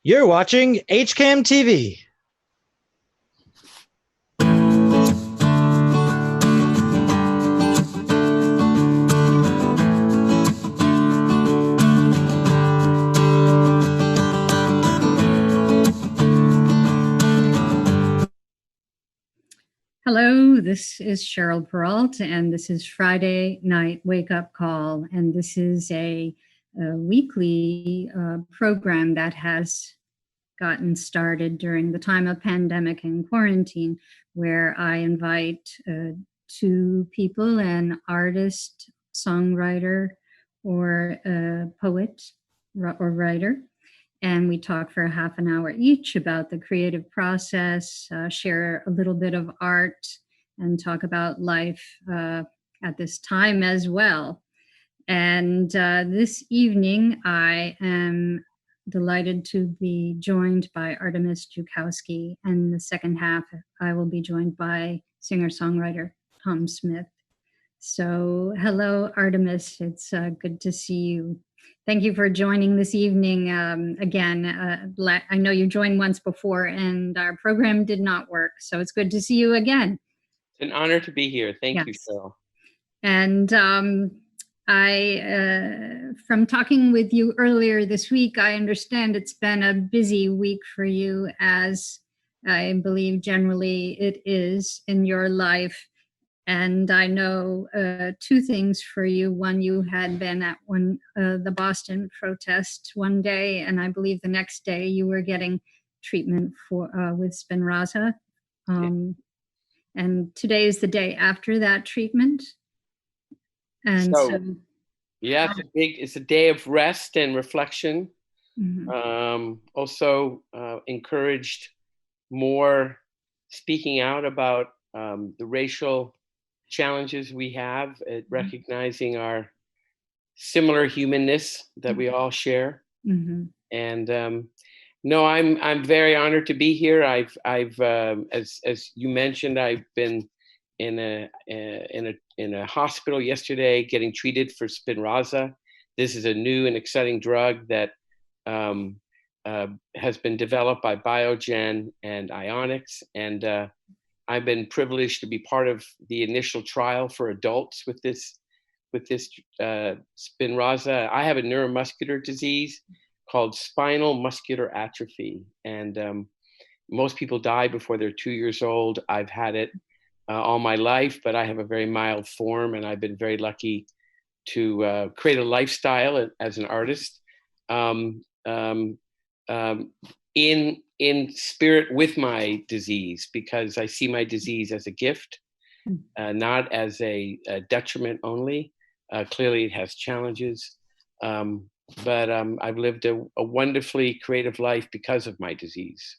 You're watching HCAM TV. Hello, this is Cheryl Peralt, and this is Friday Night Wake Up Call. And this is a weekly program that has gotten started during the time of pandemic and quarantine, where I invite two people, an artist, songwriter, or a poet or writer. And we talk for a half an hour each about the creative process, share a little bit of art, and talk about life at this time as well. And this evening, I am delighted to be joined by Artemis Jukowski. And the second half, I will be joined by singer-songwriter Tom Smith. So hello, Artemis. It's good to see you. Thank you for joining this evening. Again, I know you joined once before and our program did not work. So it's good to see you again. It's an honor to be here. Thank you, Phil. And from talking with you earlier this week, I understand it's been a busy week for you, as I believe generally it is in your life. And I know two things for you. One, you had been at the Boston protest one day, and I believe the next day you were getting treatment with Spinraza. And today is the day after that treatment. And yeah, it's a day of rest and reflection. Mm-hmm. Also encouraged more speaking out about the racial challenges we have at recognizing our similar humanness that we all share. Mm-hmm. And no, I'm very honored to be here. I've as you mentioned, I've been in a hospital yesterday getting treated for Spinraza. This is a new and exciting drug that has been developed by Biogen and Ionix, and I've been privileged to be part of the initial trial for adults with this Spinraza. I have a neuromuscular disease called spinal muscular atrophy, and most people die before they're 2 years old. I've had it all my life, but I have a very mild form, and I've been very lucky to create a lifestyle as an artist in spirit with my disease, because I see my disease as a gift, not as a detriment only. Clearly it has challenges, but I've lived a wonderfully creative life because of my disease.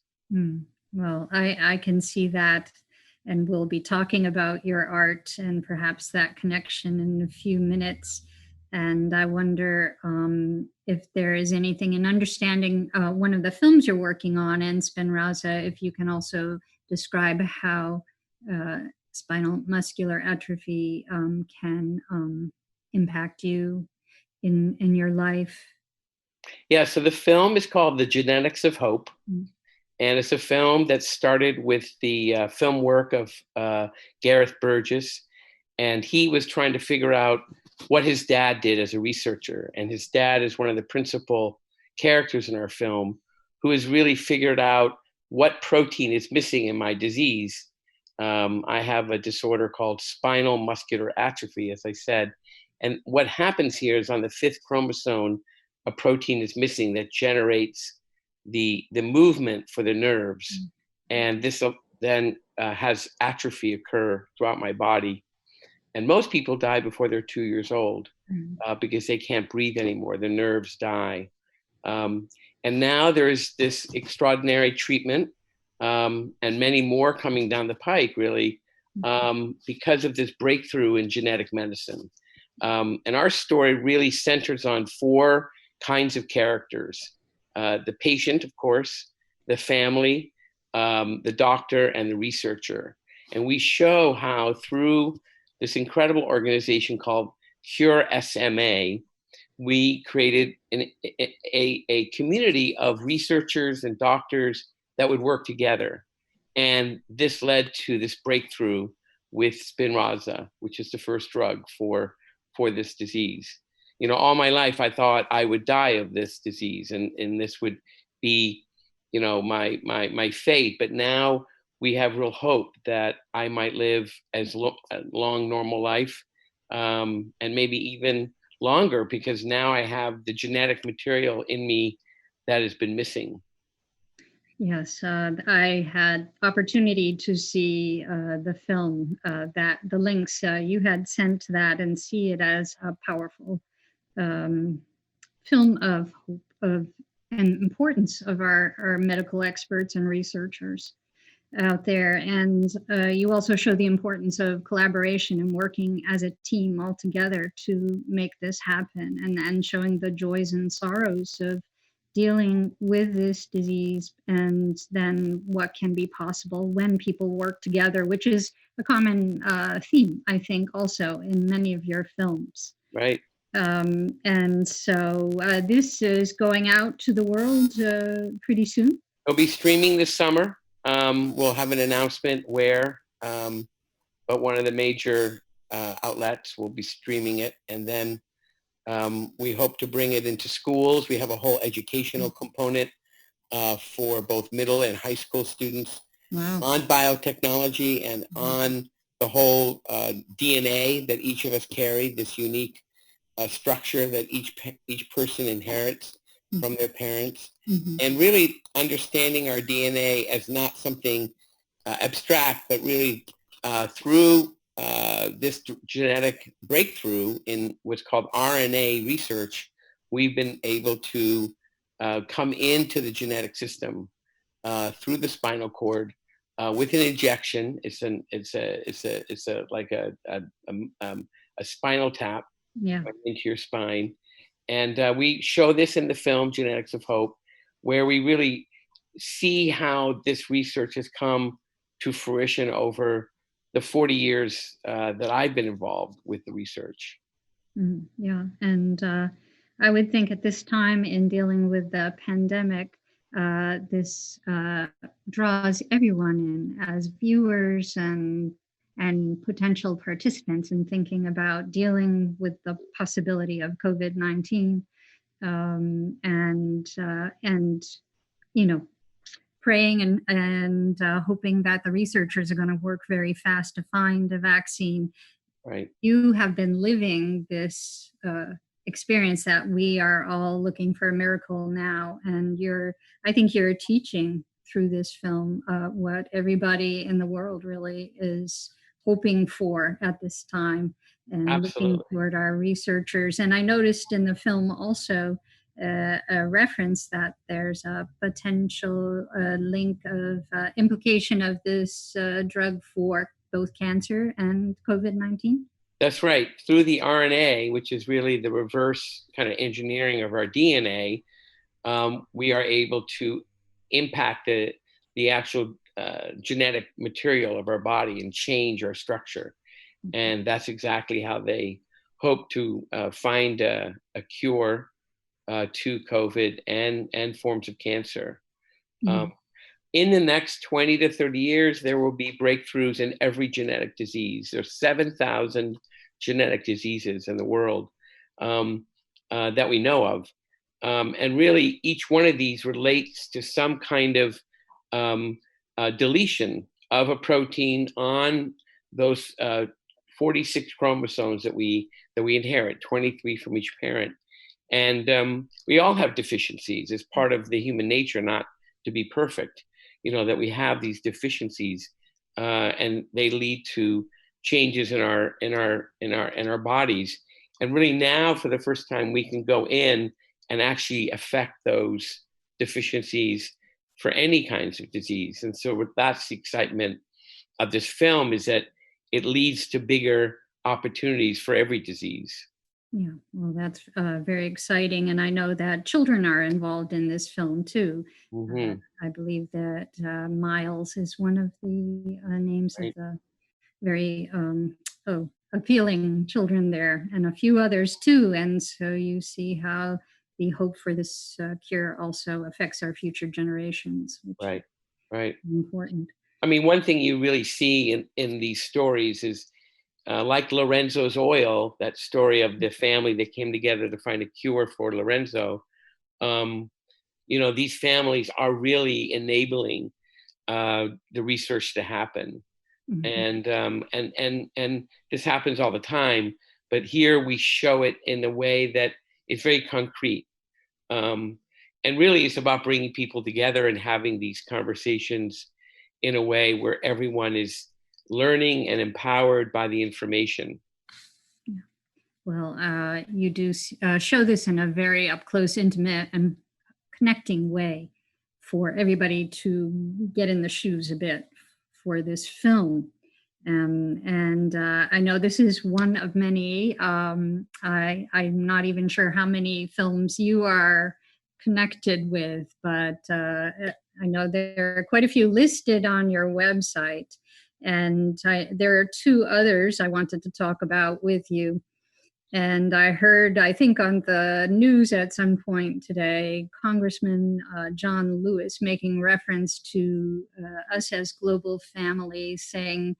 Well, I can see that, and we'll be talking about your art and perhaps that connection in a few minutes. And I wonder if there is anything in understanding one of the films you're working on, and Spinraza, if you can also describe how spinal muscular atrophy can impact you in your life. Yeah, so the film is called The Genetics of Hope. Mm-hmm. And it's a film that started with the film work of Gareth Burgess. And he was trying to figure out what his dad did as a researcher. And his dad is one of the principal characters in our film, who has really figured out what protein is missing in my disease. I have a disorder called spinal muscular atrophy, as I said. And what happens here is on the 5th chromosome, a protein is missing that generates the movement for the nerves. Mm-hmm. And this then has atrophy occur throughout my body. And most people die before they're 2 years old because they can't breathe anymore. The nerves die. And now there's this extraordinary treatment and many more coming down the pike, really, because of this breakthrough in genetic medicine. And our story really centers on 4 kinds of characters. The patient, of course, the family, the doctor, and the researcher. And we show how through this incredible organization called Cure SMA, we created a community of researchers and doctors that would work together. And this led to this breakthrough with Spinraza, which is the first drug for this disease. You know, all my life I thought I would die of this disease, and this would be, you know, my fate. But now we have real hope that I might live a long normal life, and maybe even longer, because now I have the genetic material in me that has been missing. Yes, I had opportunity to see the film, that the links you had sent to that, and see it as a powerful um, film of hope, of and importance of our medical experts and researchers out there. And you also show the importance of collaboration and working as a team all together to make this happen, and showing the joys and sorrows of dealing with this disease, and then what can be possible when people work together, which is a common theme, I think, also in many of your films. Right. And so this is going out to the world pretty soon. It'll be streaming this summer. We'll have an announcement where, but one of the major outlets will be streaming it. And then we hope to bring it into schools. We have a whole educational component for both middle and high school students. Wow. On biotechnology and on the whole DNA that each of us carry, this unique structure that each person inherits from their parents, and really understanding our DNA as not something abstract, but really through this genetic breakthrough in what's called RNA research, we've been able to come into the genetic system through the spinal cord with an injection. It's like a spinal tap into your spine. And we show this in the film Genetics of Hope, where we really see how this research has come to fruition over the 40 years that I've been involved with the research. Yeah, and I would think at this time in dealing with the pandemic, this draws everyone in as viewers and potential participants in thinking about dealing with the possibility of COVID-19, and you know, praying and hoping that the researchers are going to work very fast to find a vaccine. Right. You have been living this experience that we are all looking for a miracle now, and I think you're teaching through this film what everybody in the world really is hoping for at this time, and Absolutely. looking toward our researchers. And I noticed in the film also a reference that there's a potential link of implication of this drug for both cancer and COVID-19? That's right. Through the RNA, which is really the reverse kind of engineering of our DNA, we are able to impact the actual genetic material of our body and change our structure. And that's exactly how they hope to find a cure to COVID and forms of cancer. In the next 20 to 30 years, there will be breakthroughs in every genetic disease. There's 7,000 genetic diseases in the world that we know of. And really, each one of these relates to some kind of deletion of a protein on those 46 chromosomes that we inherit, 23 from each parent. And we all have deficiencies. It's part of the human nature not to be perfect. You know, that we have these deficiencies, and they lead to changes in our bodies. And really now, for the first time, we can go in and actually affect those deficiencies for any kinds of disease. And so that's the excitement of this film, is that it leads to bigger opportunities for every disease. Yeah, well, that's very exciting. And I know that children are involved in this film too. I believe that Miles is one of the names of the very, appealing children there, and a few others too. And so you see how the hope for this cure also affects our future generations, which Right, right. is important. I mean, one thing you really see in these stories is like Lorenzo's oil, that story of the family that came together to find a cure for Lorenzo. These families are really enabling the research to happen. Mm-hmm. And this happens all the time, but here we show it in a way that is very concrete. And really it's about bringing people together and having these conversations in a way where everyone is learning and empowered by the information. Yeah. Well, you do show this in a very up close, intimate, and connecting way for everybody to get in the shoes a bit for this film. And I know this is one of many. I'm not even sure how many films you are connected with, but I know there are quite a few listed on your website. And there are two others I wanted to talk about with you. And I heard, I think on the news at some point today, Congressman John Lewis making reference to us as global families, saying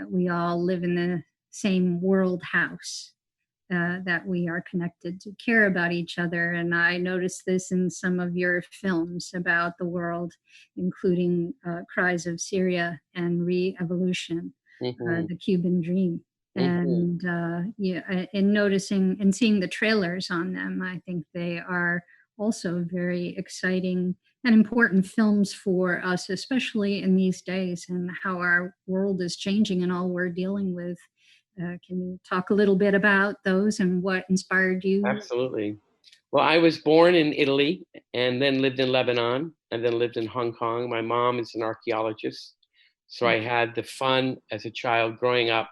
we all live in the same world house, that we are connected to care about each other. And I noticed this in some of your films about the world, including Cries of Syria and Re-Evolution, the Cuban Dream. And in noticing and seeing the trailers on them, I think they are also very exciting and important films for us, especially in these days and how our world is changing and all we're dealing with. Can you talk a little bit about those and what inspired you? Absolutely. Well, I was born in Italy and then lived in Lebanon and then lived in Hong Kong. My mom is an archaeologist. So I had the fun as a child growing up,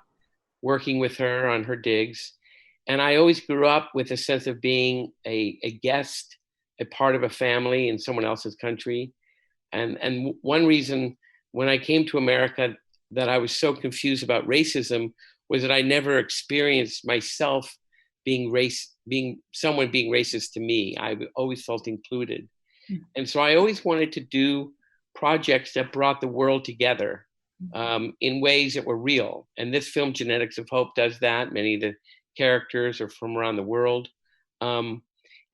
working with her on her digs. And I always grew up with a sense of being a guest, a part of a family in someone else's country. And one reason when I came to America that I was so confused about racism was that I never experienced myself being someone being racist to me. I always felt included. And so I always wanted to do projects that brought the world together in ways that were real. And this film, Genetics of Hope, does that. Many of the characters are from around the world. And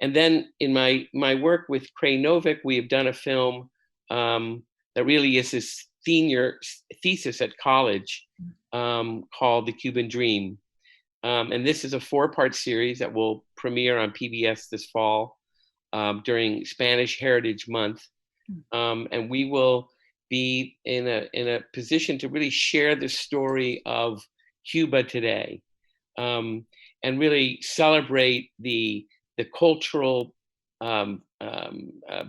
then in my work with Cray Novick, we have done a film that really is his senior thesis at college called The Cuban Dream. And this is a 4-part series that will premiere on PBS this fall during Spanish Heritage Month. And we will be in a position to really share the story of Cuba today, and really celebrate the cultural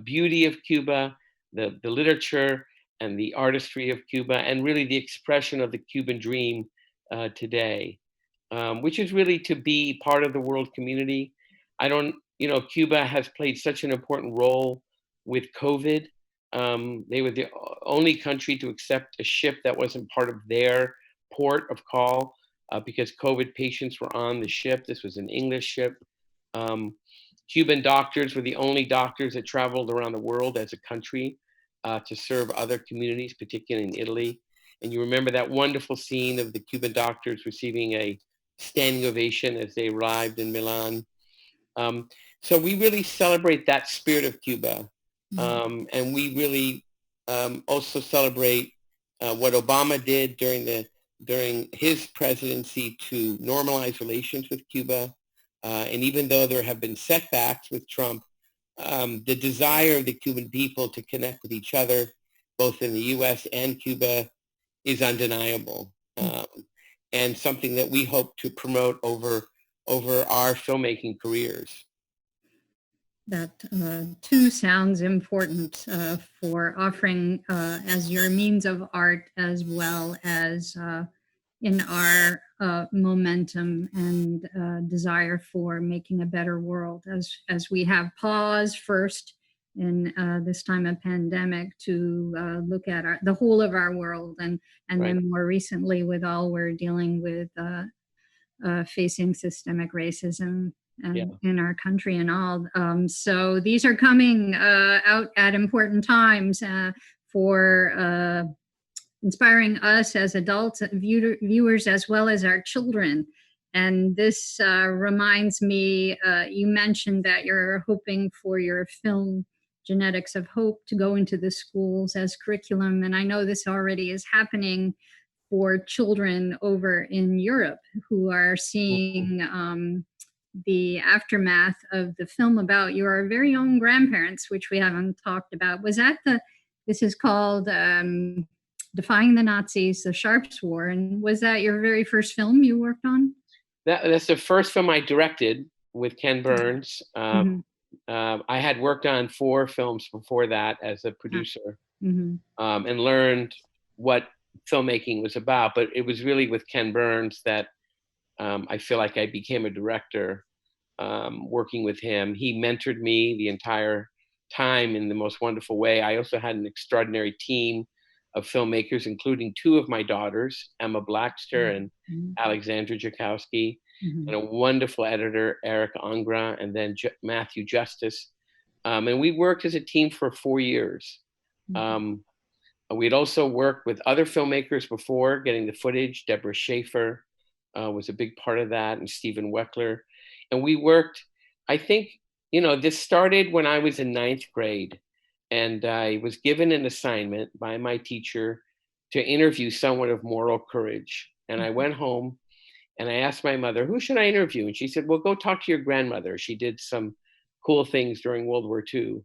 beauty of Cuba, the literature and the artistry of Cuba, and really the expression of the Cuban dream today, which is really to be part of the world community. Cuba has played such an important role with COVID. They were the only country to accept a ship that wasn't part of their port of call because COVID patients were on the ship. This was an English ship. Cuban doctors were the only doctors that traveled around the world as a country to serve other communities, particularly in Italy. And you remember that wonderful scene of the Cuban doctors receiving a standing ovation as they arrived in Milan. So we really celebrate that spirit of Cuba. And we really also celebrate what Obama did during his presidency to normalize relations with Cuba. And even though there have been setbacks with Trump, the desire of the Cuban people to connect with each other, both in the U.S. and Cuba, is undeniable, and something that we hope to promote over our filmmaking careers. That too sounds important for offering as your means of art, as well as in our momentum and desire for making a better world. As we have pause first in this time of pandemic to look at the whole of our world, and Right. then more recently with all we're dealing with facing systemic racism Yeah. and in our country and all. So these are coming out at important times for inspiring us as adults, viewers, as well as our children. And this reminds me, you mentioned that you're hoping for your film Genetics of Hope to go into the schools as curriculum. And I know this already is happening for children over in Europe who are seeing the aftermath of the film about your very own grandparents, which we haven't talked about. Was that this is called Defying the Nazis, the Sharps War. And was that your very first film you worked on? That's the first film I directed with Ken Burns. Mm-hmm. I had worked on 4 films before that as a producer, Mm-hmm. and learned what filmmaking was about. But it was really with Ken Burns that I feel like I became a director, working with him. He mentored me the entire time in the most wonderful way. I also had an extraordinary team of filmmakers, including 2 of my daughters, Emma Blackster and Alexandra Jukowski, and a wonderful editor, Eric Angra, and then Matthew Justice. And we worked as a team for 4 years. We'd also worked with other filmmakers before getting the footage. Deborah Schaefer was a big part of that, and Stephen Weckler. And we worked, I think, this started when I was in 9th grade. And I was given an assignment by my teacher to interview someone of moral courage. And I went home and I asked my mother, who should I interview? And she said, well, go talk to your grandmother. She did some cool things during World War II.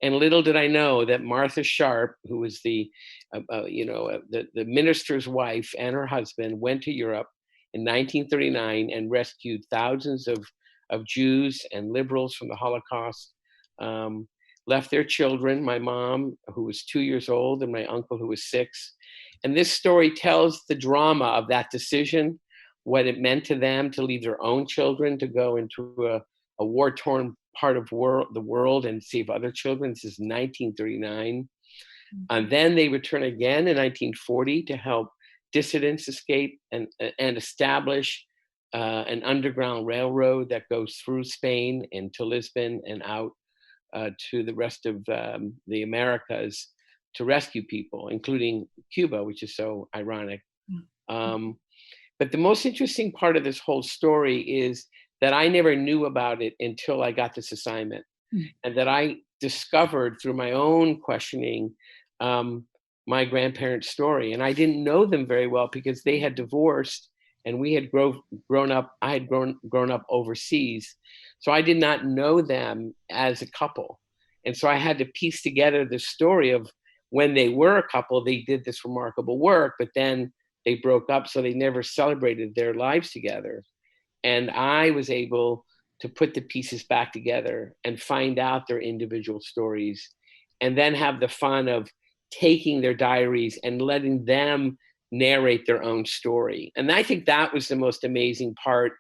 And little did I know that Martha Sharp, who was the minister's wife, and her husband went to Europe in 1939 and rescued thousands of Jews and liberals from the Holocaust. Left their children, my mom, who was 2 years old, and my uncle, who was 6. And this story tells the drama of that decision, what it meant to them to leave their own children to go into a war-torn part of the world and save other children. This is 1939. And then they return again in 1940 to help dissidents escape and establish an underground railroad that goes through Spain into Lisbon and out to the rest of the Americas to rescue people, including Cuba, which is so ironic. But the most interesting part of this whole story is that I never knew about it until I got this assignment, and that I discovered through my own questioning my grandparents' story. And I didn't know them very well because they had divorced and we had grown up. I had grown up overseas. So I did not know them as a couple. And so I had to piece together the story of when they were a couple, they did this remarkable work, but then they broke up, so they never celebrated their lives together. And I was able to put the pieces back together and find out their individual stories, and then have the fun of taking their diaries and letting them narrate their own story. And I think that was the most amazing part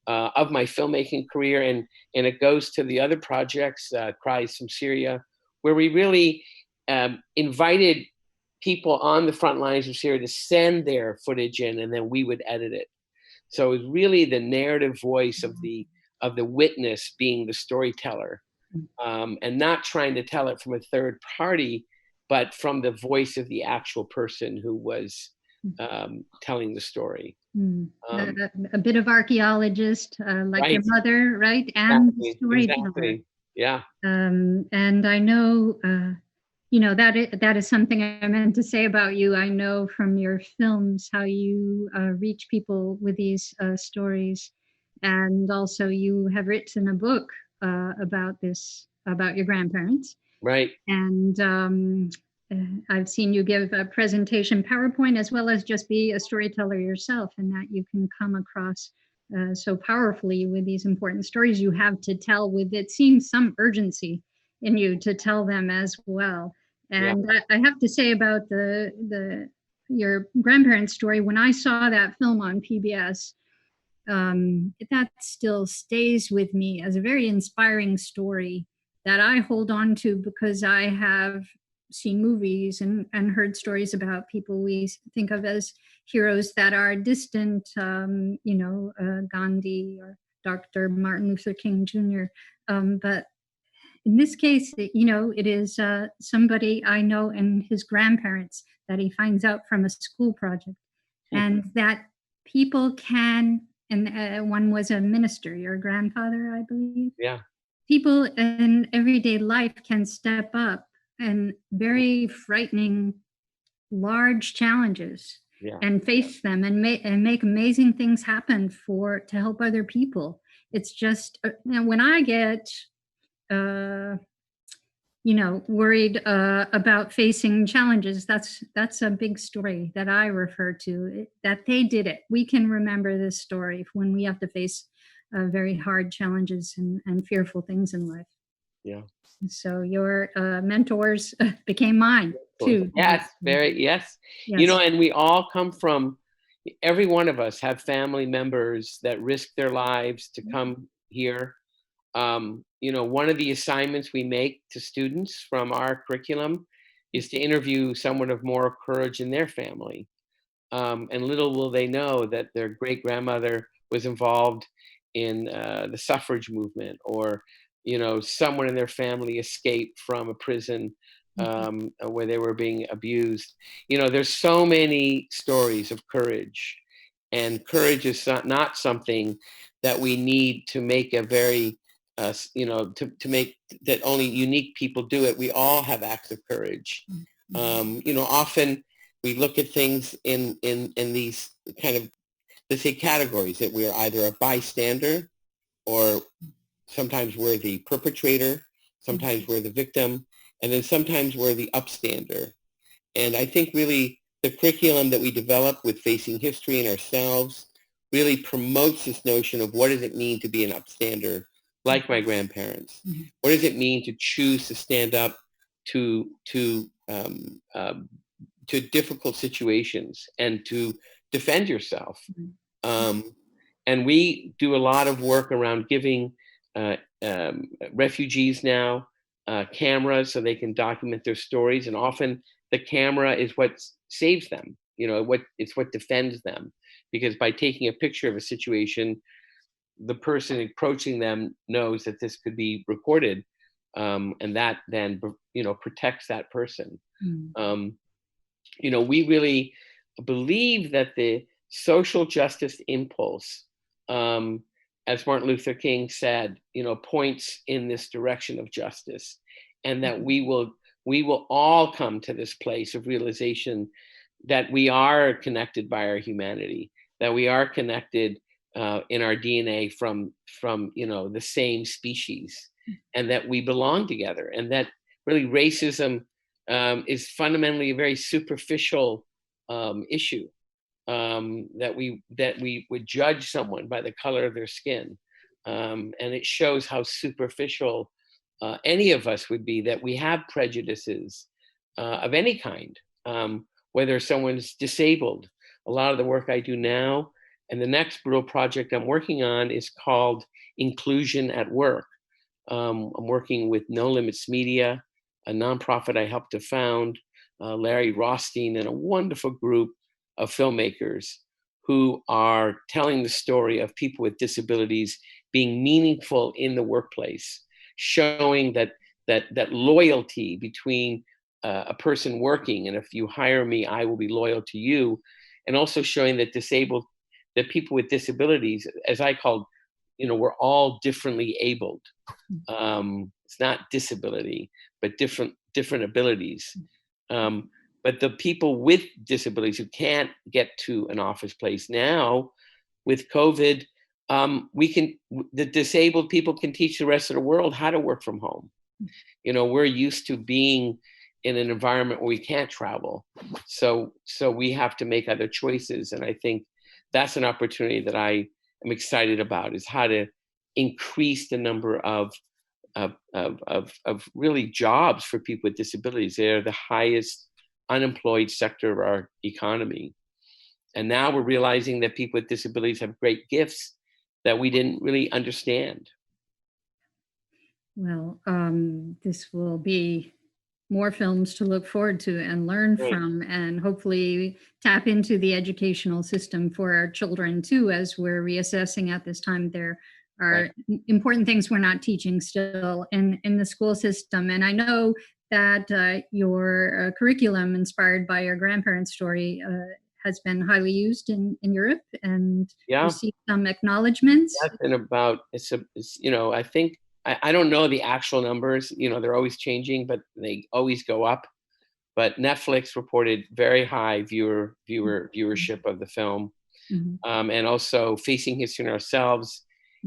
of my filmmaking career. And it goes to the other projects, Cries from Syria, where we really invited people on the front lines of Syria to send their footage in, and then we would edit it. So it was really the narrative voice of the witness being the storyteller, and not trying to tell it from a third party, but from the voice of the actual person who was telling the story. A bit of archaeologist, like right. Your mother, right? And storyteller. Exactly. Yeah. And I know, that is something I meant to say about you. I know from your films how you reach people with these stories. And also you have written a book about your grandparents. Right. And I've seen you give a presentation PowerPoint, as well as just be a storyteller yourself, and that you can come across so powerfully with these important stories you have to tell, with, it seems, some urgency in you to tell them as well. And yeah. I have to say about your grandparents' story, when I saw that film on PBS, that still stays with me as a very inspiring story that I hold on to because I have seen movies and heard stories about people we think of as heroes that are distant, Gandhi or Dr. Martin Luther King Jr. But in this case, it is somebody I know and his grandparents that he finds out from a school project, and that people can, and one was a minister, your grandfather, I believe. Yeah. People in everyday life can step up and very frightening, large challenges and face them and make amazing things happen to help other people. It's just when I get worried about facing challenges, that's a big story that I refer to, that they did it. We can remember this story when we have to face very hard challenges and fearful things in life. Yeah. So your mentors became mine too. Yes, yes. And we all come from, every one of us have family members that risk their lives to come here. One of the assignments we make to students from our curriculum is to interview someone of moral courage in their family. And little will they know that their great grandmother was involved in the suffrage movement, or someone in their family escaped from a prison where they were being abused. There's so many stories of courage, and courage is not something that we need to make a very to make that only unique people do it. We all have acts of courage. Often we look at things in these kind of, let's say, categories, that we're either a bystander, or sometimes we're the perpetrator, sometimes we're the victim, and then sometimes we're the upstander. And I think really the curriculum that we develop with Facing History and Ourselves really promotes this notion of what does it mean to be an upstander, like my grandparents. What does it mean to choose to stand up to difficult situations and to defend yourself? And we do a lot of work around giving refugees now cameras so they can document their stories, and often the camera is what saves them. It's what defends them, because by taking a picture of a situation, the person approaching them knows that this could be recorded, and that then protects that person. We really believe that the social justice impulse, as Martin Luther King said, points in this direction of justice, and that we will all come to this place of realization that we are connected by our humanity, that we are connected in our DNA from the same species, and that we belong together, and that really racism is fundamentally a very superficial issue. That we would judge someone by the color of their skin, and it shows how superficial any of us would be, that we have prejudices of any kind, whether someone's disabled. A lot of the work I do now, and the next real project I'm working on, is called Inclusion at Work. I'm working with No Limits Media, a nonprofit I helped to found, Larry Rothstein, and a wonderful group of filmmakers who are telling the story of people with disabilities being meaningful in the workplace, showing that loyalty between a person working, and if you hire me, I will be loyal to you, and also showing that people with disabilities, as I called, we're all differently abled. It's not disability, but different abilities. But the people with disabilities who can't get to an office place now, with COVID, the disabled people can teach the rest of the world how to work from home. We're used to being in an environment where we can't travel, so we have to make other choices. And I think that's an opportunity that I am excited about, is how to increase the number of really jobs for people with disabilities. They're the highest unemployed sector of our economy. And now we're realizing that people with disabilities have great gifts that we didn't really understand. Well, this will be more films to look forward to and learn Great. from, and hopefully tap into the educational system for our children too, as we're reassessing at this time. There are important things we're not teaching still in the school system. And I know that your curriculum, inspired by your grandparents' story, has been highly used in Europe and received some acknowledgments. That's been about, it's I think, I don't know the actual numbers, they're always changing, but they always go up. But Netflix reported very high viewership of the film. And also Facing History and Ourselves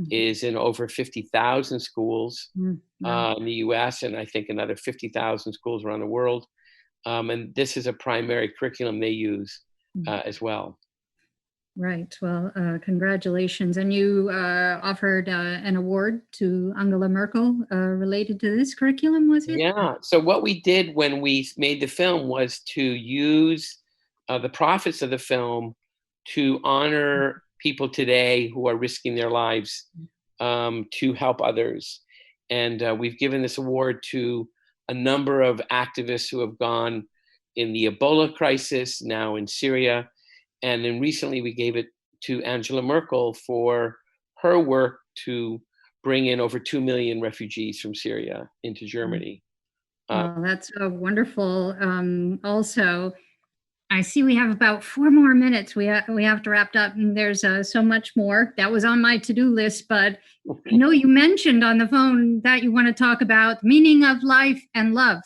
is in over 50,000 schools in the US, and I think another 50,000 schools around the world. And this is a primary curriculum they use as well. Right. Well, congratulations. And you offered an award to Angela Merkel related to this curriculum, was it? Yeah. So what we did when we made the film was to use the profits of the film to honor people today who are risking their lives to help others. And we've given this award to a number of activists who have gone in the Ebola crisis, now in Syria. And then recently we gave it to Angela Merkel for her work to bring in over 2 million refugees from Syria into Germany. Well, that's wonderful. Also, I see we have about 4 more minutes. We have to wrap up, and there's so much more that was on my to-do list. But I know you mentioned on the phone that you want to talk about meaning of life and love.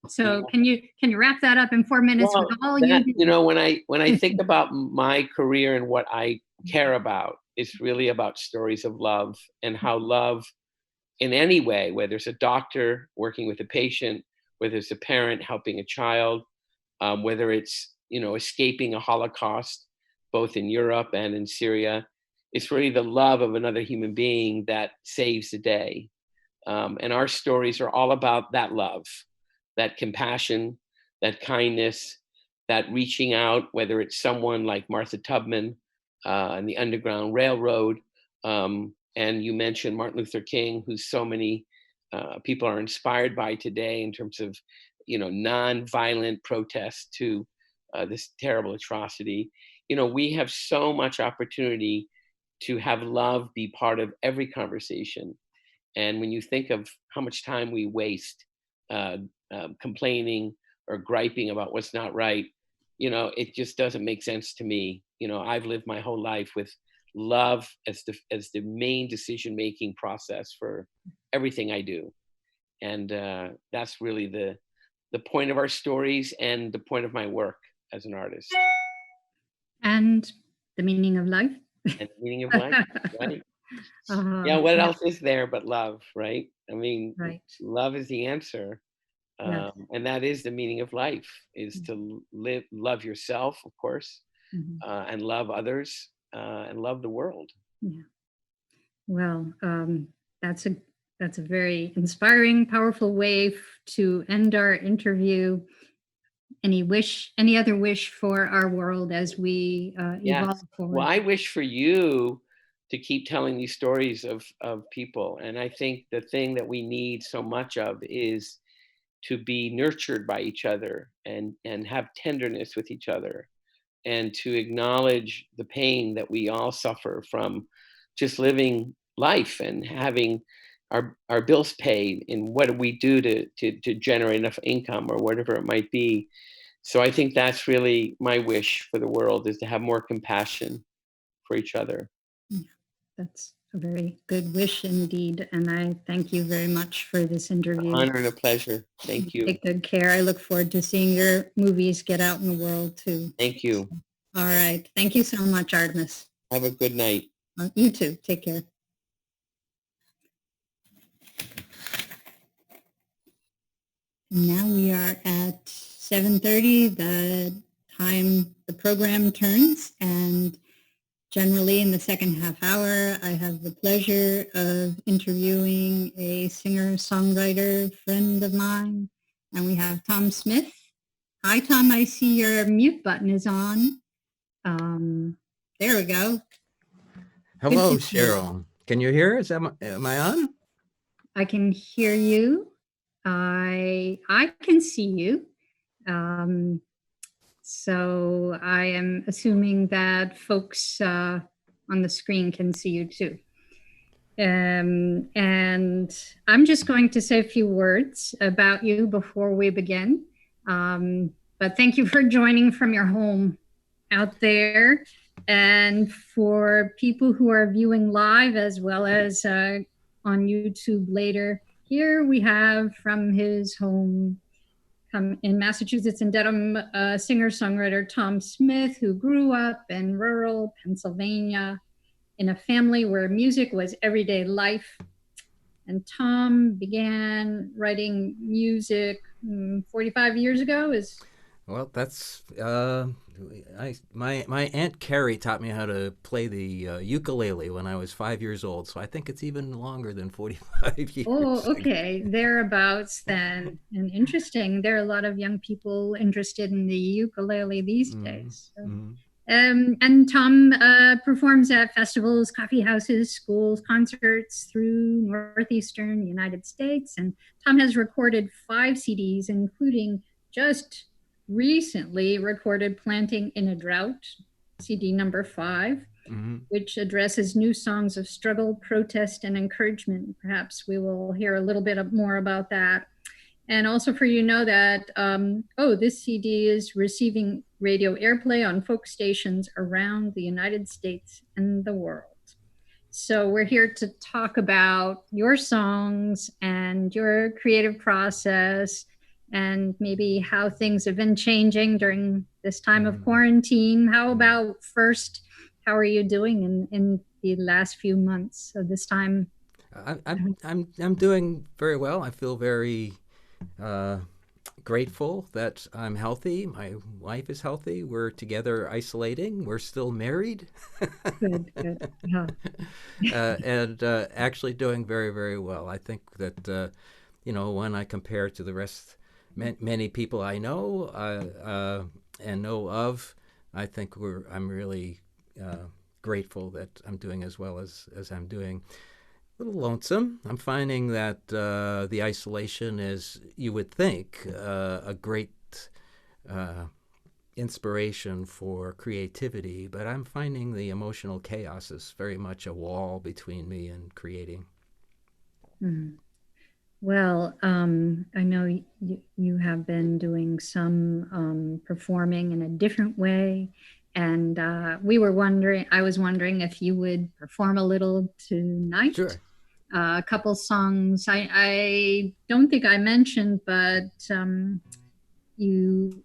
So can you wrap that up in 4 minutes with all that, when I think about my career and what I care about, it's really about stories of love and how love in any way, whether it's a doctor working with a patient, whether it's a parent helping a child, whether it's, escaping a Holocaust, both in Europe and in Syria, it's really the love of another human being that saves the day. And our stories are all about that love, that compassion, that kindness, that reaching out, whether it's someone like Martha Tubman and the Underground Railroad. And you mentioned Martin Luther King, who so many people are inspired by today in terms of, nonviolent protest to this terrible atrocity. We have so much opportunity to have love be part of every conversation. And when you think of how much time we waste complaining or griping about what's not right, it just doesn't make sense to me. I've lived my whole life with love as the main decision-making process for everything I do. And that's really the point of our stories and the point of my work as an artist. And the meaning of life. And the meaning of life, right? Yeah, what else is there but love, right? I mean, love is the answer. And that is the meaning of life, is to love yourself, of course, and love others, and love the world. Yeah. Well, that's a very inspiring, powerful way to end our interview. Any other wish for our world as we evolve forward? Well, I wish for you to keep telling these stories of people. And I think the thing that we need so much of is to be nurtured by each other and have tenderness with each other, and to acknowledge the pain that we all suffer from just living life and having our bills paid, and what do we do to generate enough income or whatever it might be. So I think that's really my wish for the world, is to have more compassion for each other. Yeah, that's a very good wish indeed. And I thank you very much for this interview. An honor and a pleasure. Thank you. Take good care. I look forward to seeing your movies get out in the world too. Thank you. All right. Thank you so much, Artemis. Have a good night. You too. Take care. Now we are at 7:30, the time the program turns, and generally in the second half hour, I have the pleasure of interviewing a singer-songwriter friend of mine, and we have Tom Smith. Hi, Tom. I see your mute button is on. There we go. Hello, Cheryl. Can you hear us? Am I on? I can hear you. I can see you. Um, so I am assuming that folks on the screen can see you too. And I'm just going to say a few words about you before we begin. But thank you for joining from your home out there. And for people who are viewing live as well as on YouTube later, here we have from his home in Massachusetts in Dedham, singer-songwriter Tom Smith, who grew up in rural Pennsylvania in a family where music was everyday life. And Tom began writing music 45 years ago. Well, that's my Aunt Carrie taught me how to play the ukulele when I was 5 years old, so I think it's even longer than 45 years. Oh, okay, thereabouts then. And interesting, there are a lot of young people interested in the ukulele these days. So. And Tom performs at festivals, coffee houses, schools, concerts through northeastern United States. And Tom has recorded 5 CDs, including just recently recorded Planting in a Drought, CD number 5, which addresses new songs of struggle, protest, and encouragement. Perhaps we will hear a little bit more about that. And also for you to know that, this CD is receiving radio airplay on folk stations around the United States and the world. So we're here to talk about your songs and your creative process and maybe how things have been changing during this time of quarantine. How about first, how are you doing in the last few months of this time? I'm doing very well. I feel very grateful that I'm healthy. My wife is healthy. We're together isolating. We're still married. Good. Yeah. And actually doing very, very well. I think that, when I compare to the rest, many people I know and know of, I think I'm really grateful that I'm doing as well as I'm doing. A little lonesome. I'm finding that the isolation is, you would think, a great inspiration for creativity, but I'm finding the emotional chaos is very much a wall between me and creating. Well, I know you have been doing some performing in a different way, and I was wondering if you would perform a little tonight. Sure. A couple songs I don't think I mentioned, but you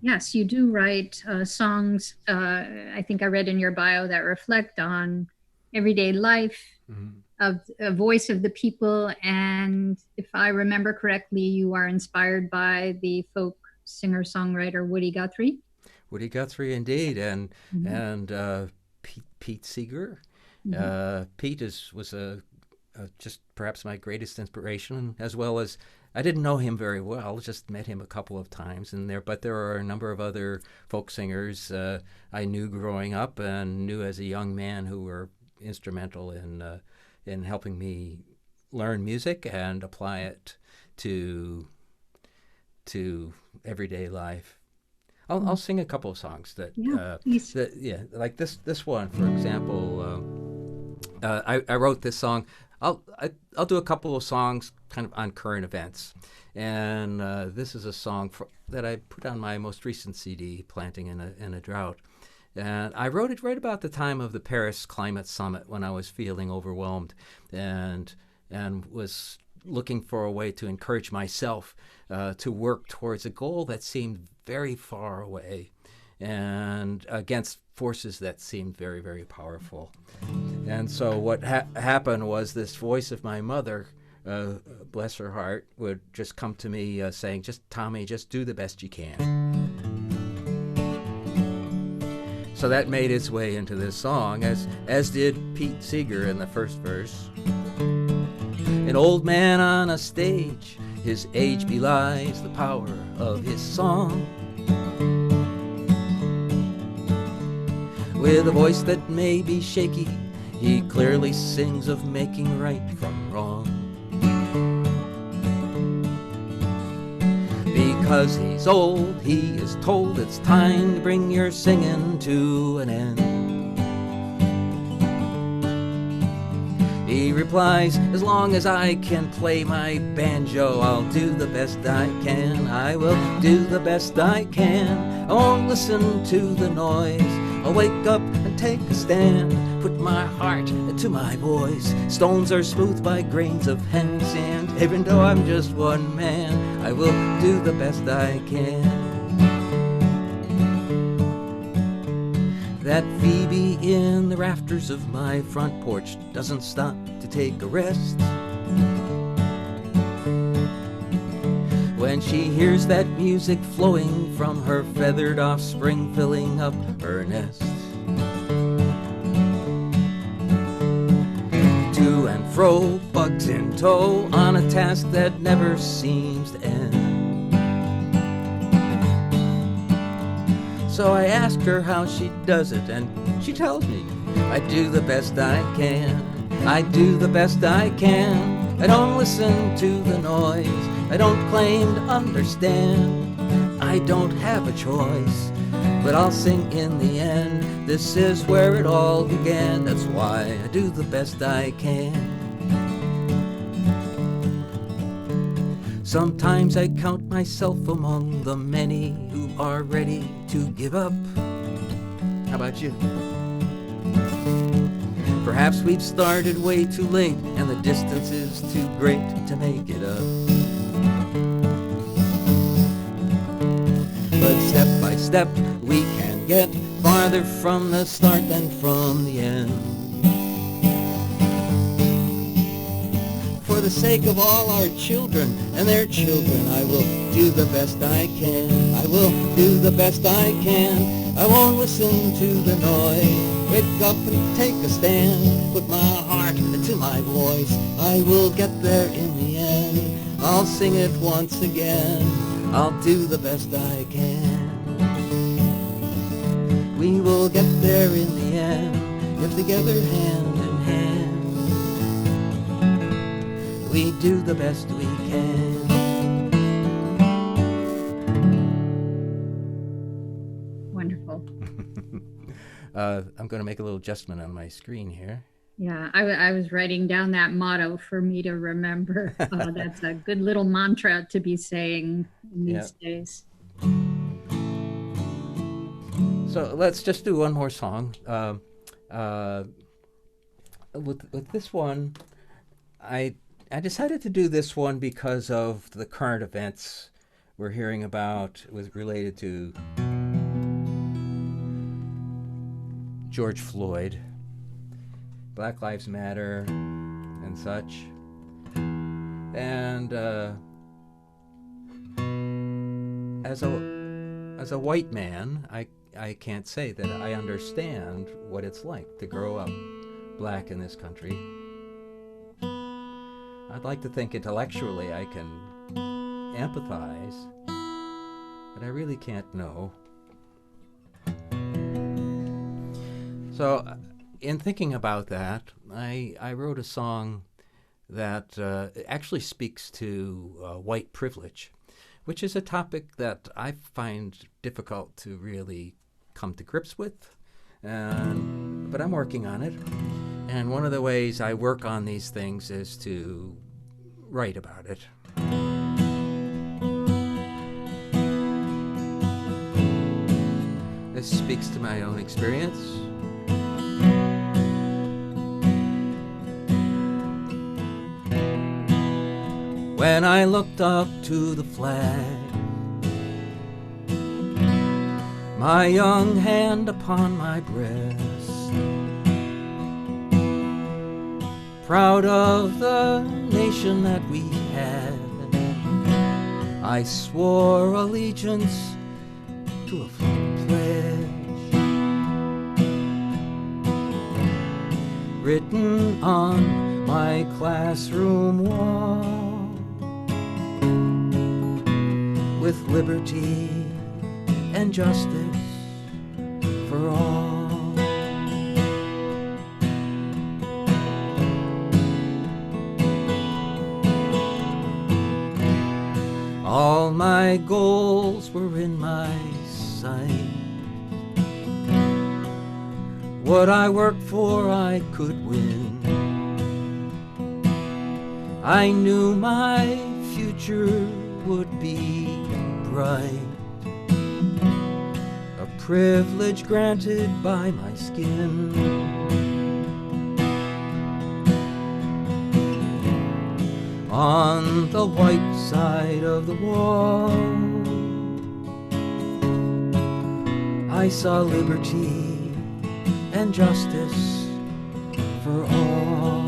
do write songs, I think I read in your bio, that reflect on everyday life, of a voice of the people. And if I remember correctly, you are inspired by the folk singer-songwriter Woody Guthrie. Woody Guthrie, indeed, and Pete Seeger. Pete was just perhaps my greatest inspiration, as well as I didn't know him very well, just met him a couple of times but there are a number of other folk singers I knew growing up and knew as a young man who were instrumental in helping me learn music and apply it to everyday life. I'll sing a couple of songs like this one, for example. I wrote this song. I'll do a couple of songs kind of on current events, and this is a song that I put on my most recent CD, Planting in a Drought. And I wrote it right about the time of the Paris Climate Summit, when I was feeling overwhelmed and was looking for a way to encourage myself to work towards a goal that seemed very far away and against forces that seemed very, very powerful. And so what happened was this voice of my mother, bless her heart, would just come to me saying, Tommy, just do the best you can. So that made its way into this song, as did Pete Seeger in the first verse. An old man on a stage, his age belies the power of his song. With a voice that may be shaky, he clearly sings of making right from wrong. because he's old, he is told it's time to bring your singing to an end. He replies, as long as I can play my banjo, I'll do the best I can. I will do the best I can. I won't listen to the noise. I'll wake up and take a stand, put my heart to my voice. Stones are smoothed by grains of hen sand. Even though I'm just one man, I will do the best I can. That Phoebe in the rafters of my front porch doesn't stop to take a rest. When she hears that music flowing from her feathered offspring filling up her nest. To and fro, bugs in tow, on a task that never seems to end. So I ask her how she does it, and she tells me, I do the best I can. I do the best I can. I don't listen to the noise. I don't claim to understand. I don't have a choice, but I'll sing in the end. This is where it all began. That's why I do the best I can. Sometimes I count myself among the many who are ready to give up. How about you? Perhaps we've started way too late and the distance is too great to make it up. But step by step we can get farther from the start than from the end. For the sake of all our children and their children, I will do the best I can. I will do the best I can. I won't listen to the noise. Wake up and take a stand. Put my heart to my voice. I will get there in the end. I'll sing it once again. I'll do the best I can. We will get there in the end, if together hand in hand. We do the best we can. Wonderful. I'm going to make a little adjustment on my screen here. Yeah, I was writing down that motto for me to remember. That's a good little mantra to be saying in these days. So let's just do one more song. With this one, I decided to do this one because of the current events we're hearing about related to George Floyd, Black Lives Matter, and such. And as a white man, I can't say that I understand what it's like to grow up black in this country. I'd like to think intellectually I can empathize, but I really can't know. So in thinking about that, I wrote a song that actually speaks to white privilege, which is a topic that I find difficult to really come to grips with, but I'm working on it. And one of the ways I work on these things is to write about it. This speaks to my own experience. When I looked up to the flag, my young hand upon my breast, proud of the nation that we had, I swore allegiance to a pledge written on my classroom wall, with liberty and justice for all. All my goals were in my sight. What I worked for I could win. I knew my future would be bright, a privilege granted by my skin. On the white side of the wall, I saw liberty and justice for all.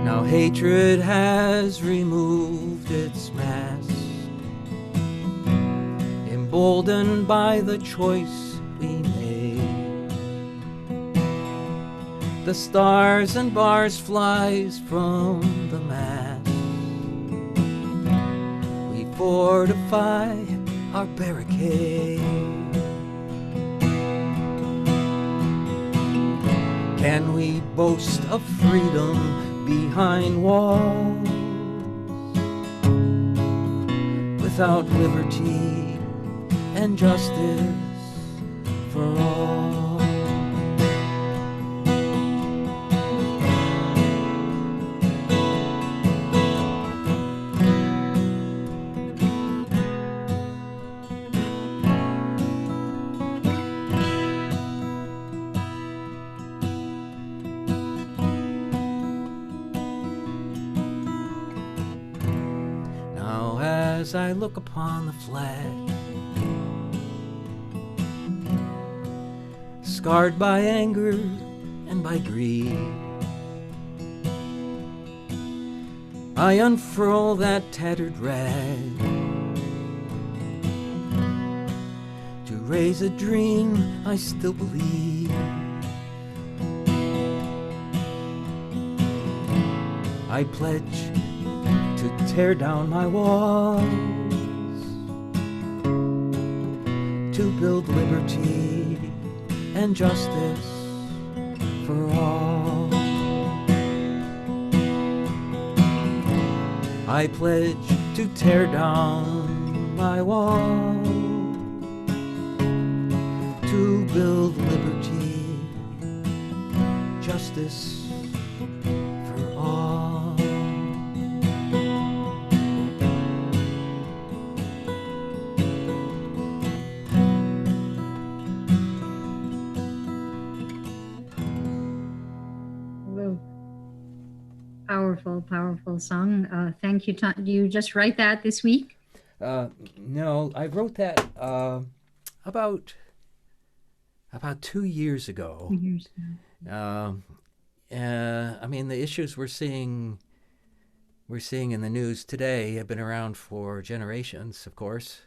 Now hatred has removed its mask, emboldened by the choice we made. The stars and bars flies from the mast. We fortify our barricade. Can we boast of freedom behind walls without liberty and justice for all? Now as I look upon the flag, scarred by anger and by greed, I unfurl that tattered rag to raise a dream I still believe. I pledge to tear down my walls, to build liberty and justice for all. I pledge to tear down my walls, to build liberty, justice for all. Powerful, powerful song. Thank you. Did you just write that this week? No, I wrote that about 2 years ago. 2 years ago. I mean, the issues we're seeing in the news today have been around for generations, of course.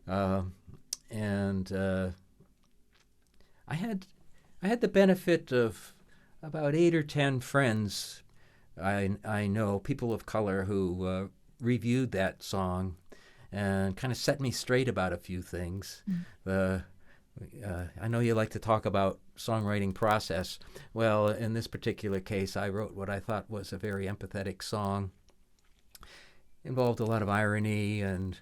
And I had the benefit of about 8 or 10 friends I know, people of color, who reviewed that song and kind of set me straight about a few things. I know you like to talk about songwriting process. Well, in this particular case, I wrote what I thought was a very empathetic song. Involved a lot of irony and,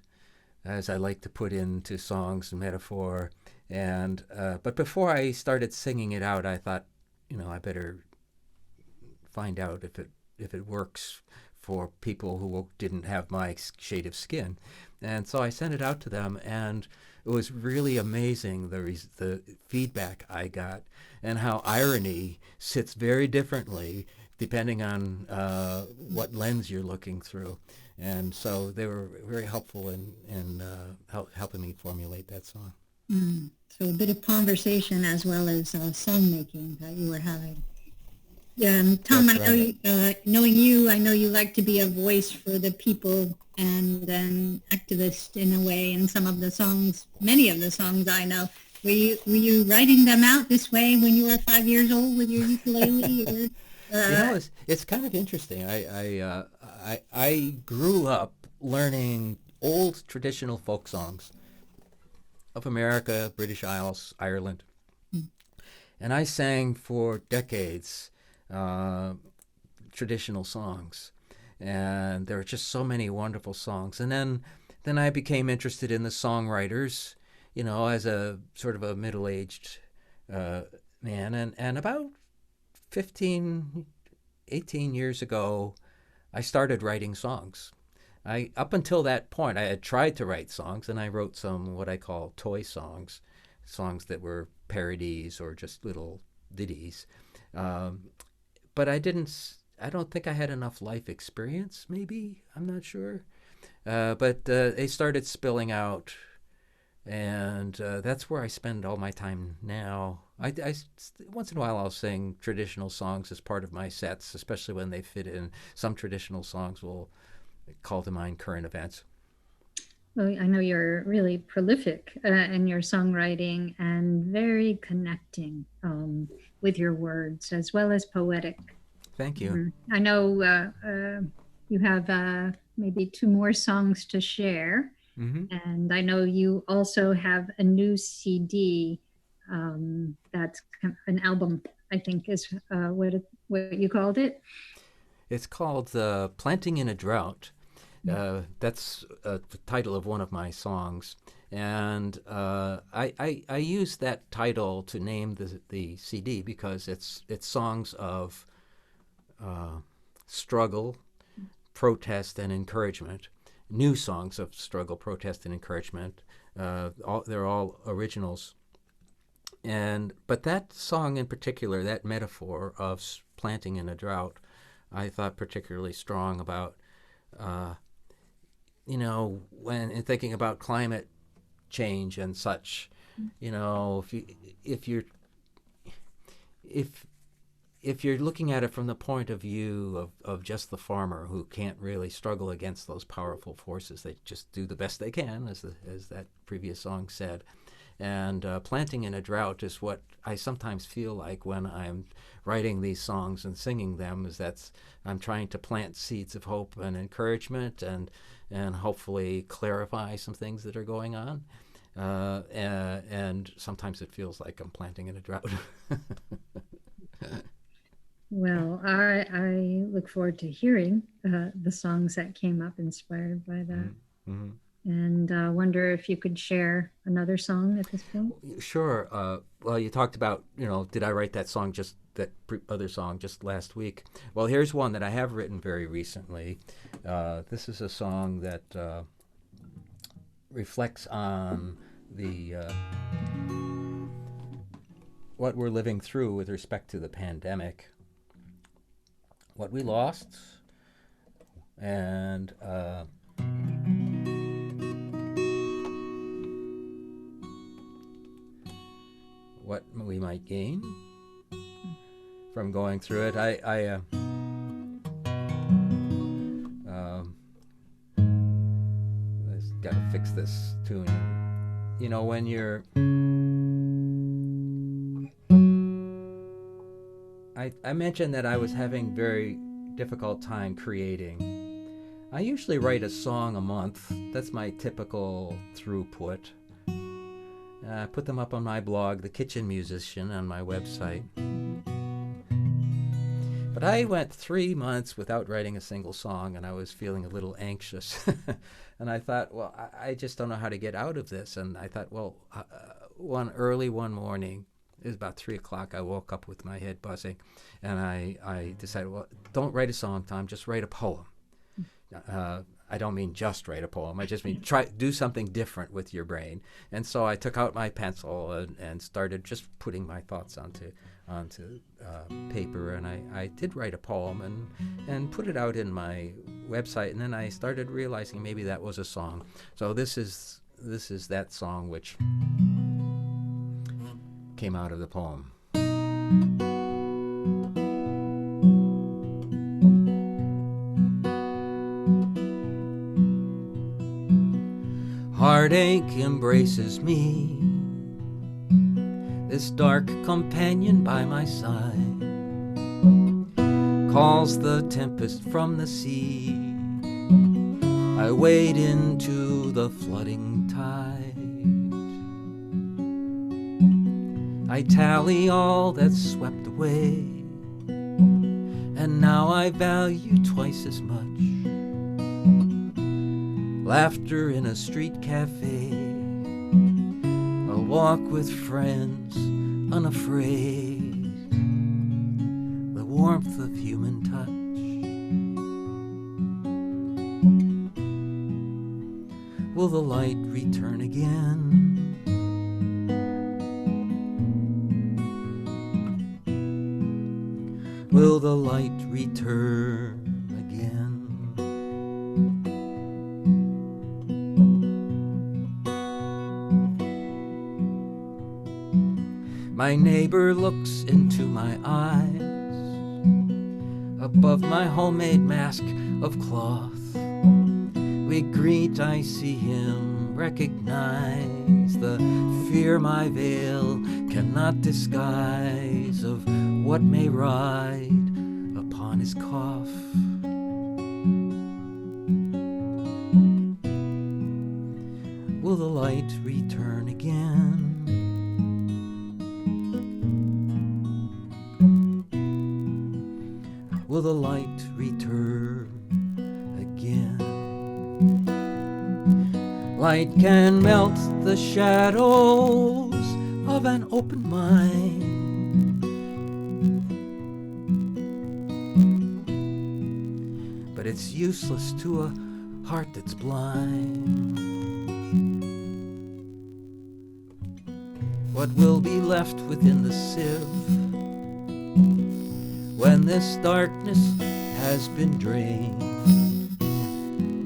as I like to put into songs, metaphor. And but before I started singing it out, I thought, I better find out if it works for people who didn't have my shade of skin. And so I sent it out to them, and it was really amazing the feedback I got, and how irony sits very differently depending on what lens you're looking through. And so they were very helpful in helping me formulate that song. So a bit of conversation as well as song making that you were having. Tom, That's knowing you, I know you like to be a voice for the people and an activist in a way in some of the songs, many of the songs I know. Were you writing them out this way when you were 5 years old with your ukulele? It's kind of interesting. I grew up learning old traditional folk songs of America, British Isles, Ireland. And I sang for decades traditional songs. And there were just so many wonderful songs. And then I became interested in the songwriters, as a sort of a middle-aged man. And about 15, 18 years ago, I started writing songs. Up until that point, I had tried to write songs, and I wrote some what I call toy songs that were parodies or just little ditties. But I don't think I had enough life experience, maybe. I'm not sure. But they started spilling out, and that's where I spend all my time now. I once in a while I'll sing traditional songs as part of my sets, especially when they fit in. Some traditional songs will call to mind current events. Well, I know you're really prolific in your songwriting and very connecting with your words, as well as poetic. Thank you. I know you have maybe 2 more songs to share. Mm-hmm. And I know you also have a new CD that's an album, I think is what you called it. It's called Planting in a Drought. That's the title of one of my songs. And I used that title to name the CD because it's songs of struggle, protest, and encouragement. New songs of struggle, protest, and encouragement. They're all originals. But that song in particular, that metaphor of planting in a drought, I thought particularly strong about, when thinking about climate change and such. If you're looking at it from the point of view of just the farmer who can't really struggle against those powerful forces, they just do the best they can, as that previous song said. And planting in a drought is what I sometimes feel like when I'm writing these songs and singing them, I'm trying to plant seeds of hope and encouragement and hopefully clarify some things that are going on. And sometimes it feels like I'm planting in a drought. Well, I look forward to hearing the songs that came up inspired by that. Mm-hmm. And wonder if you could share another song at this point. Sure. Well, you talked about, did I write that song other song just last week? Well, here's one that I have written very recently. This is a song that reflects on what we're living through with respect to the pandemic, what we lost, and what we might gain from going through it. I just got to fix this tune. When you're... I mentioned that I was having very difficult time creating. I usually write a song a month. That's my typical throughput. I put them up on my blog, The Kitchen Musician, on my website. But I went 3 months without writing a single song, and I was feeling a little anxious. And I thought, well, I just don't know how to get out of this. And I thought, well, one morning, it was about 3 o'clock, I woke up with my head buzzing, and I decided, well, don't write a song, Tom, just write a poem. I don't mean just write a poem. I just mean do something different with your brain. And so I took out my pencil and started just putting my thoughts onto paper. And I did write a poem and put it out in my website. And then I started realizing maybe that was a song. So this is that song which came out of the poem. Heartache embraces me, this dark companion by my side, calls the tempest from the sea. I wade into the flooding tide. I tally all that's swept away, and now I value twice as much laughter in a street cafe, a walk with friends unafraid, the warmth of human touch. Will the light return again? Will the light return again? My neighbor looks into my eyes above my homemade mask of cloth. We greet, I see him recognize the fear my veil cannot disguise of what may ride upon his cough. Will the light return again? Will the light return again? Light can melt the shadows of an open mind, but it's useless to a heart that's blind. What will be left within the sieve when this darkness has been drained?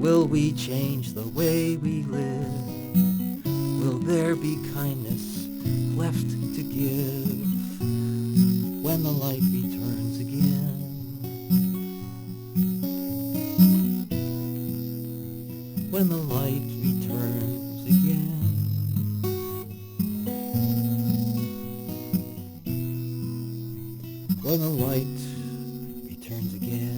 Will we change the way we live? Will there be kindness left to give when the light returns again? When the light returns again? When the light returns again?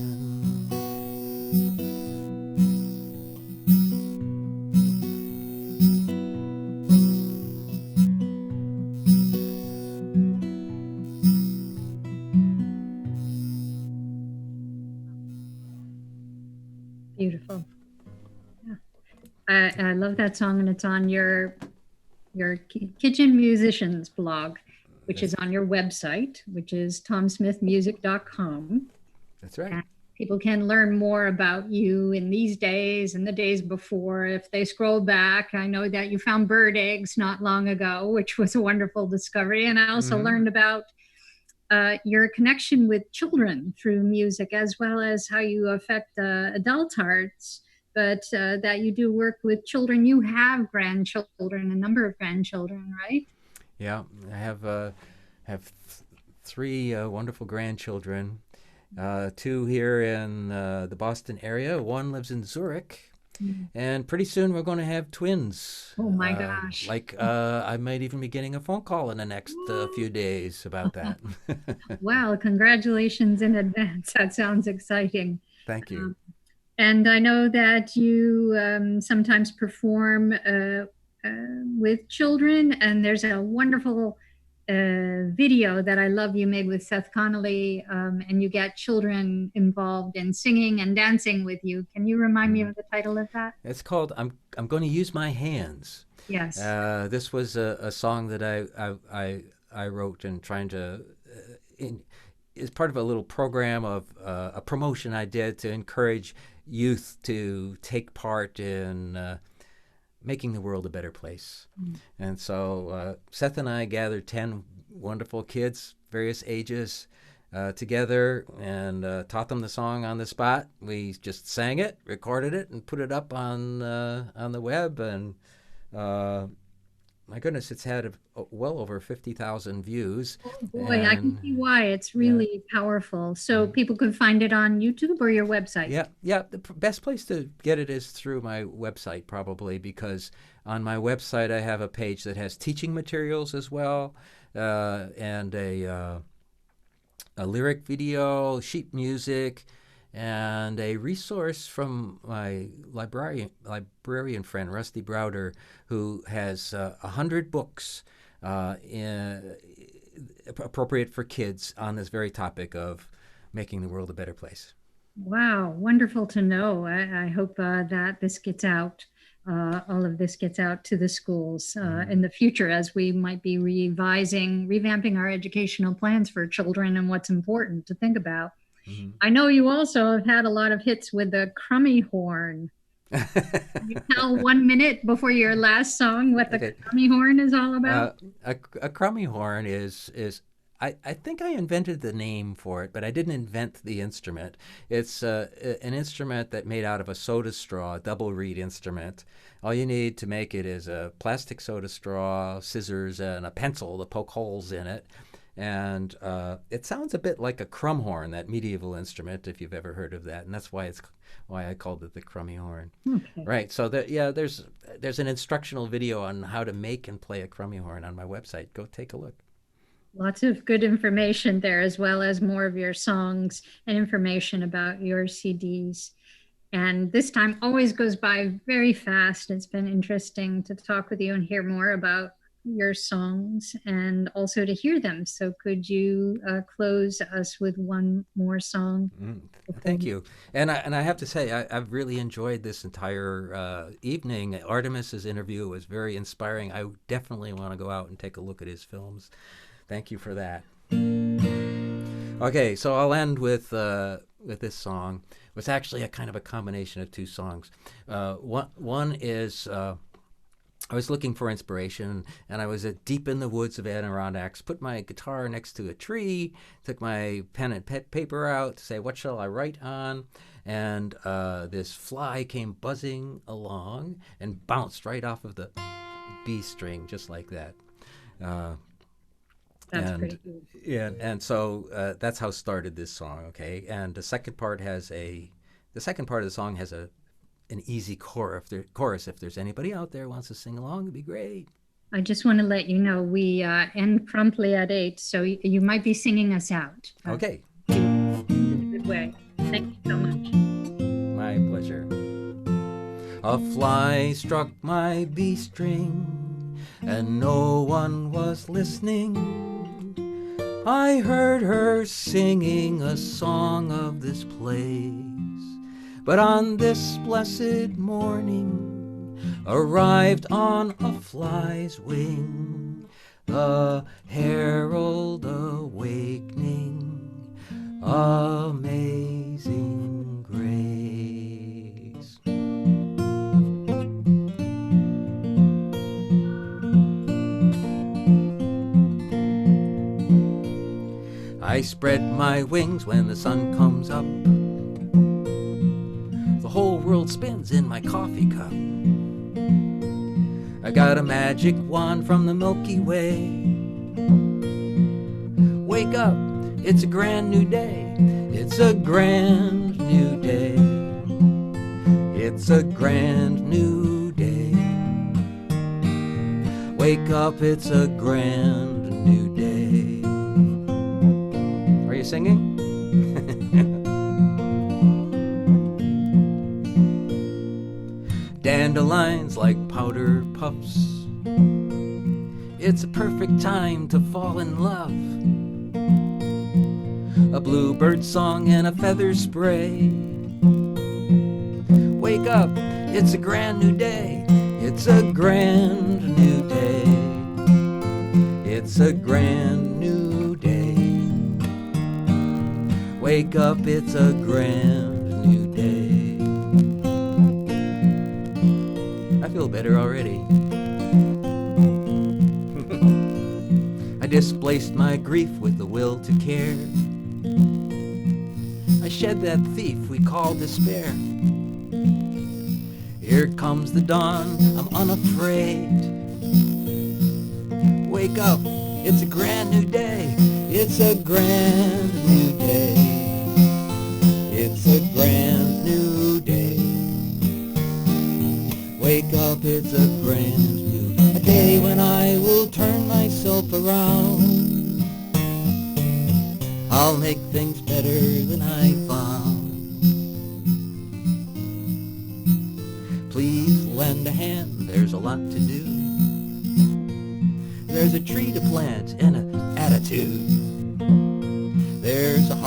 Beautiful. Yeah. I love that song, and it's on your Kitchen Musicians blog, which is on your website, which is tomsmithmusic.com. That's right. And people can learn more about you in these days and the days before. If they scroll back, I know that you found bird eggs not long ago, which was a wonderful discovery. And I also learned about your connection with children through music, as well as how you affect adult hearts, but that you do work with children. You have grandchildren, a number of grandchildren, right? Yeah, I have three wonderful grandchildren, two here in the Boston area. One lives in Zurich. And pretty soon we're going to have twins. Oh my gosh. I might even be getting a phone call in the next few days about that. Wow, congratulations in advance. That sounds exciting. Thank you. And I know that you sometimes perform with children, and there's a wonderful video that I love you made with Seth Connolly, and you get children involved in singing and dancing with you. Can you remind me of the title of that? It's called I'm Going to Use My Hands. Yes. This was a song that I wrote and trying to is part of a little program of a promotion I did to encourage youth to take part in making the world a better place. And so Seth and I gathered 10 wonderful kids, various ages, together and taught them the song on the spot. We just sang it, recorded it, and put it up on the web. And my goodness, it's had well over 50,000 views. Oh boy, and I can see why. It's really powerful. So people can find it on YouTube or your website? Yeah. The best place to get it is through my website, probably, because on my website I have a page that has teaching materials as well, and a lyric video, sheet music, and a resource from my librarian friend, Rusty Browder, who has 100 books appropriate for kids on this very topic of making the world a better place. Wow, wonderful to know. I hope that this gets out, all of this gets out to the schools in the future as we might be revamping our educational plans for children and what's important to think about. Mm-hmm. I know you also have had a lot of hits with the crummy horn. Can you tell 1 minute before your last song what the crummy horn is all about? A crummy horn is I think I invented the name for it, but I didn't invent the instrument. It's an instrument that made out of a soda straw, a double reed instrument. All you need to make it is a plastic soda straw, scissors, and a pencil to poke holes in it. And it sounds a bit like a crumb horn, that medieval instrument, if you've ever heard of that. And that's why I called it the crummy horn. Okay. Right. So there's an instructional video on how to make and play a crummy horn on my website. Go take a look. Lots of good information there, as well as more of your songs and information about your CDs. And this time always goes by very fast. It's been interesting to talk with you and hear more about your songs and also to hear them. So could you close us with one more song? Thank you. And I have to say, I've really enjoyed this entire evening. Artemis's interview was very inspiring. I definitely want to go out and take a look at his films. Thank you for that. Okay, so I'll end with this song. It's actually a kind of a combination of two songs. One is I was looking for inspiration, and I was deep in the woods of Adirondacks, put my guitar next to a tree, took my pen and paper out to say, what shall I write on? And this fly came buzzing along and bounced right off of the B string, just like that. That's pretty cool. Yeah, and so that's how started this song. Okay, and the second part of the song has an easy chorus. If there's anybody out there who wants to sing along, it'd be great. I just want to let you know we end promptly at 8, so you might be singing us out. Okay. Good way. Thank you so much. My pleasure. A fly struck my B string, and no one was listening. I heard her singing a song of this place. But on this blessed morning arrived on a fly's wing the herald awakening, amazing grace. I spread my wings when the sun comes up. The whole world spins in my coffee cup. I got a magic wand from the Milky Way. Wake up, it's a grand new day. It's a grand new day. It's a grand new day. Wake up, it's a grand new day. Are you singing? Dandelions like powder puffs. It's a perfect time to fall in love. A bluebird song and a feather spray. Wake up, it's a grand new day. It's a grand new day. It's a grand new day. Wake up, it's a grand new day. I feel better already. I displaced my grief with the will to care. I shed that thief we call despair. Here comes the dawn, I'm unafraid. Wake up, it's a grand new day. It's a grand new day. It's a grand new day. Wake up, it's a grand new day. A day when I will turn myself around. I'll make things better than I found. Please lend a hand, there's a lot to do. There's a tree to plant and an attitude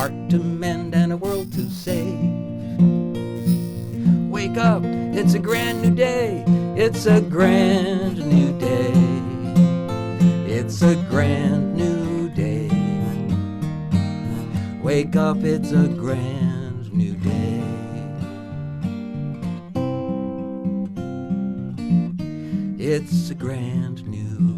heart to mend and a world to save. Wake up, it's a grand new day. It's a grand new day. It's a grand new day. Wake up, it's a grand new day. It's a grand new